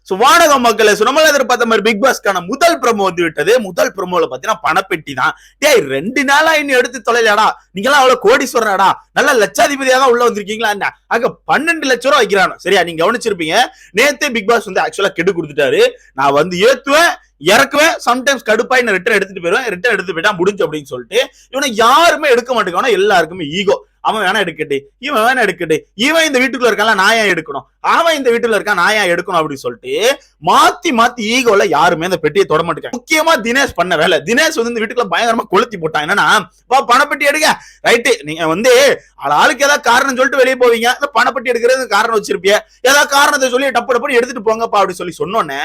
So வானகம் மக்களே, நம்மள எதிர்பார்த்த மாதிரி பிக் பாஸ்க்கான முதல் ப்ரோமோ வந்து விட்டது. முதல் ப்ரோமோல பாத்தீங்கன்னா பணப்பெட்டி தான். டேய் 2 நாளா இன்னும் எடுத்து தொலைலடா, நீங்க எல்லாம் அவ்வளவு கோடீஸ்வரனடா, நல்ல லட்சாதிபதியா தான் உள்ள வந்திருக்கீங்களா என்ன? அங்க 12 லட்சம் ரூபாய் வைக்கிறானோ. சரியா, நீங்க கவனிச்சிருப்பீங்க. நேத்தே பிக் பாஸ் வந்து ஆக்சுவலா கெடு கொடுத்துட்டாரு. நான் வந்து ஏத்துவேன், இறக்குவேன், சம்டைம்ஸ் கடுப்பாய் நான் ரிட்டர்ன் எடுத்துட்டு போயிருவேன், ரிட்டர்ன் எடுத்து போயிட்டா முடிஞ்சு அப்படின்னு சொல்லிட்டு இவனை யாருமே எடுக்க மாட்டேங்கான. எல்லாருக்குமே ஈகோ. அவன் வேணா எடுக்கட்டு, இவன் வேணா எடுக்கட்டு, இவன் இந்த வீட்டுக்குள்ள இருக்கான் நான் ஏன் எடுக்கணும், அவன் இந்த வீட்டுல இருக்கான் நான் ஏன் எடுக்கணும் அப்படின்னு சொல்லிட்டு மாத்தி மாத்தி ஈகோல யாருமே அந்த பெட்டியை தொட மாட்டேங்க. முக்கியமா தினேஷ் பண்ண வேலை. தினேஷ் வந்து இந்த வீட்டுக்குள்ள பயங்கரமா கொளுத்தி போட்டான். என்னன்னா, பணப்பெட்டி எடுங்க, ரைட்டு, நீங்க வந்து ஆளுக்கு ஏதாவது காரணம் சொல்லிட்டு வெளியே போவீங்க, அந்த பணப்பெட்டி எடுக்கிறது காரணம் வச்சிருப்பிய, ஏதாவது காரணத்தை சொல்லி டப்பு டப்பு எடுத்துட்டு போங்கப்பா அப்படி சொல்லி சொன்னோன்னே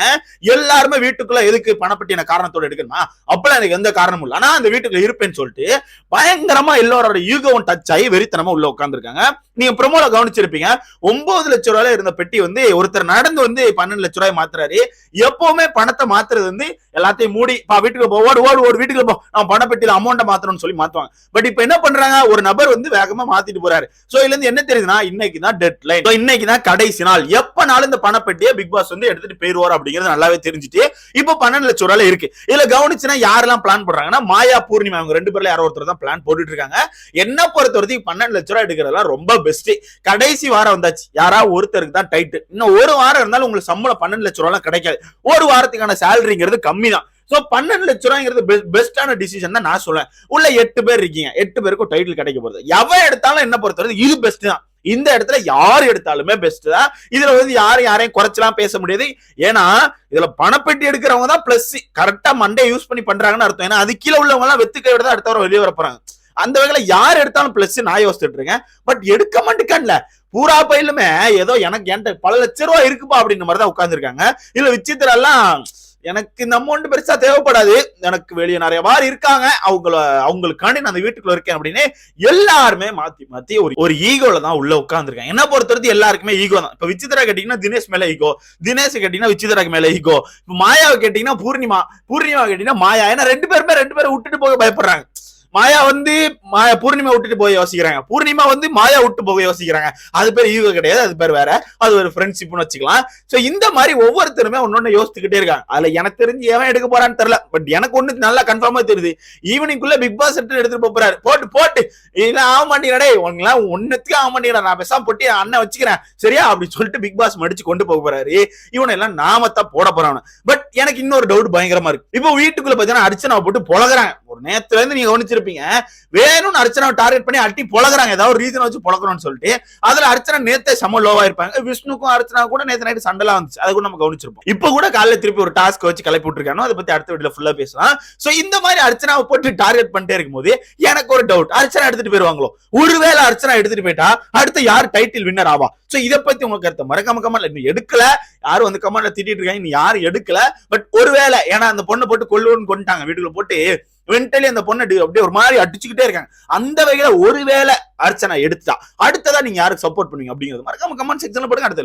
எல்லாருமே வீட்டுக்குள்ள எதுக்கு பணப்பெட்டி காரணத்தோட எடுக்கணுமா, அப்பெல்லாம் எனக்கு எந்த காரணமும் இல்லை, ஆனா அந்த வீட்டுக்குள்ள இருப்பேன்னு சொல்லிட்டு பயங்கரமா எல்லாரோட ஈகோவும் டச் ஆகி வெறித்தனமா உள்ள உட்காந்துருக்காங்க. நீங்க ப்ரோமோல கவனிச்சிருப்பீங்க. 9 லட்சம் ரூபாயில இருந்த பெட்டி வந்து ஒருத்தர் நடந்து வந்து 12 லட்சம் ரூபாய் மாத்துறாரு. எப்பவுமே பணத்தை மாத்துறது வந்து எல்லாத்தையும் மூடி வீட்டுக்கு போ, ஓடு ஓடு ஓடு வீட்டுக்கு போ, நான் பணப்பெட்டியில அமௌண்ட்டை மாத்தணும்னு சொல்லி மாத்துவாங்க. பட் இப்ப என்ன பண்றாங்க, ஒரு நபர் வந்து வேகமா மாத்திட்டு போறாரு. சோ இதுல இருந்து என்ன தெரியுதுன்னா, இன்னைக்கு தான் டெட் லைன், இன்னைக்கு தான் கடைசி நாள், எப்பனாலும் இந்த பணப்பெட்டியை பிக் பாஸ் வந்து எடுத்துட்டு போயிருவார் அப்படிங்கிறது நல்லாவே தெரிஞ்சுட்டு இப்போ 12 லட்சம் ரூபாய் இருக்கு. இதுல கவனிச்சுன்னா யாரெல்லாம் பிளான் பண்றாங்கன்னா, மாயா, பூர்ணிமா, அவங்க 2 பேர்ல யாரோ ஒருத்தர் தான் பிளான் போட்டுட்டு இருக்காங்க. என்ன பொறுத்தவரைக்கும் 12 லட்சம் ரூபாய் எடுக்கிறதெல்லாம் ரொம்ப பெஸ்ட். கடைசி வாரம் வந்தாச்சு, யாரா ஒருத்தருக்கு தான் டைட். இன்னும் ஒரு வாரம் இருந்தாலும் உங்களுக்கு சம்பளம் 12 லட்சம் ரூபாய் கிடைக்காது. ஒரு வாரத்துக்கான சேலரிங்கிறது கம்மி தான். சோ 12 லட்சம் ரூபாய்ங்கிறது பெஸ்டான டிசிஷன் தான் நான் சொல்லுவேன். உள்ள 8 பேர் இருக்கீங்க, 8 பேருக்கும் டைட்டில் கிடைக்க போறது. எவன் எடுத்தாலும் என்ன பொறுத்தவரை இது பெஸ்ட் தான். இந்த இடத்துல யார் எடுத்தாலுமே பெஸ்ட் தான். இதுல வந்து யாரையும் குறைச்சலாம் பேச முடியாது. ஏன்னா இதுல பணப்பெட்டி எடுக்கிறவங்க தான் பிளஸ். கரெக்டா மண்டே யூஸ் பண்ணி பண்றாங்கன்னு அர்த்தம். ஏன்னா அது கீழே உள்ளவங்க எல்லாம் வெத்துக்கை விட அடுத்த வாரம் வெளியே வர போறாங்க. அந்த வகையில யார் எடுத்தாலும் பிளஸ் நான் யோசிச்சுட்டு இருக்கேன். பட் எடுக்க மாட்டேங்கல, பூரா பயிலுமே ஏதோ எனக்கு என்கிட்ட பல லட்சம் ரூபாய் இருக்குப்பா அப்படின்ற மாதிரி தான் உட்கார்ந்துருக்காங்க. இதுல விசித்திரம் எல்லாம் எனக்கு இந்த அமௌண்ட் பெருசா தேவைப்படாது, எனக்கு வெளியே நிறைய வார் இருக்காங்க, அவங்களுக்காண்டி நான் அந்த வீட்டுக்குள்ள இருக்கேன் அப்படின்னு எல்லாருமே மாத்தி மாத்தி ஒரு ஈகோல தான் உள்ள உட்கார்ந்துருக்காங்க. என்ன பொறுத்தவரைக்கும் எல்லாருக்குமே ஈகோ தான். இப்ப விசித்திரா கேட்டீங்கன்னா தினேஷ் மேல ஈகோ, தினேஷ் கேட்டீங்கன்னா விசித்திராக்கு மேல ஈகோ, மாயாவை கேட்டீங்கன்னா பூர்ணிமா கேட்டீங்கன்னா மாயா. ஏன்னா 2 பேரை விட்டுட்டு போக பயப்படுறாங்க. மாயா வந்து பூர்ணிமா விட்டுட்டு போய் யோசிக்கிறாங்க, பூர்ணிமா வந்து மாயா விட்டு போக யோசிக்கிறாங்க. அது பேர் ஈகோ கிடையாது, அது பேர் வேற, அது ஒரு ஃப்ரெண்ட்ஷிப்னு வச்சுக்கலாம். சோ இந்த மாதிரி ஒவ்வொருத்தருமே ஒன்னொன்னு யோசிச்சுக்கிட்டே இருக்காங்க. அதுல எனக்கு தெரிஞ்சு எவன் எடுக்க போறான்னு தெரியல. பட் எனக்கு ஒண்ணு நல்லா கன்ஃபார்மா தெரியுது, ஈவினிங்குள்ள பிக் பாஸ் எடுத்துட்டு போறாரு. போட்டு இதெல்லாம் ஆக மாட்டேங்கிறடே, உனக்குலாம் ஒன்னுத்துக்கு ஆக மாட்டேங்கிறா, நான் பேசாம போட்டு அண்ணன் வச்சுக்கிறேன் சரியா அப்படின்னு சொல்லிட்டு பிக் பாஸ் மடிச்சு கொண்டு போக போறாரு. இவனை எல்லாம் நாமத்தான் போட போறான். பட் எனக்கு இன்னொரு டவுட் பயங்கரமா இருக்கு. இப்போ வீட்டுக்குள்ள பாத்தீங்கன்னா அர்ச்சனா போட்டு பொழகுறாங்க. ஒரு நேரத்துல இருந்து நீங்க கவனிச்சிருப்பீங்க, வேணும்னு அர்ச்சனாவை டார்கெட் பண்ணி அட்டி பொழகுறாங்க, ஏதாவது ஒரு ரீசன் வச்சு பொழக்கணும்னு சொல்லிட்டு. அதுல அர்ச்சனா நேத்தே செம லோவா இருப்பாங்க. விஷ்ணுக்கும் அர்ச்சனா கூட நேத்து நைட்டு சண்டெல்லாம் வந்துச்சு, அதை கூட நம்ம கவனிச்சிருப்போம். இப்ப கூட காலையில திருப்பி ஒரு டாஸ்க் வச்சு கிளப்பி விட்டுருக்காங்க, அதை பத்தி அடுத்த வீடியோல ஃபுல்லா பேசலாம். சோ இந்த மாதிரி அர்ச்சனாவை போட்டு டார்கெட் பண்ணிட்டே இருக்கும்போது எனக்கு ஒரு டவுட், அர்ச்சனா எடுத்துட்டு போயிருவாங்களோ? ஒருவேளை அர்ச்சனா எடுத்துட்டு போயிட்டா அடுத்து யார் டைட்டில் வின்னர் ஆவா? சோ இதை பத்தி உங்க கருத்தை மறக்காம கமெண்ட்ல. இன்னும் எடுக்கல, யாரும் வந்து கமெண்ட்ல திட்டிட்டு இருக்காங்க, இன்னும் யாரும் எடுக்கல. பட் ஒருவேளை ஏன்னா அந்த பொண்ணை போட்டு கொண்டுட்டாங்க வீட்டுக்குள்ள போட்டு, வெண்டலி அந்த பொண்ணு அப்படியே ஒரு மாதிரி அடிச்சுக்கிட்டே இருக்காங்க. அந்த வகையில ஒருவேளை அர்ச்சனா எடுத்தா அடுத்ததா நீங்க யாருக்கு சப்போர்ட் பண்ணுவீங்க அப்படிங்கிறது மறக்காம கமெண்ட் செக்ஷன்ல போடுங்க. அடுத்த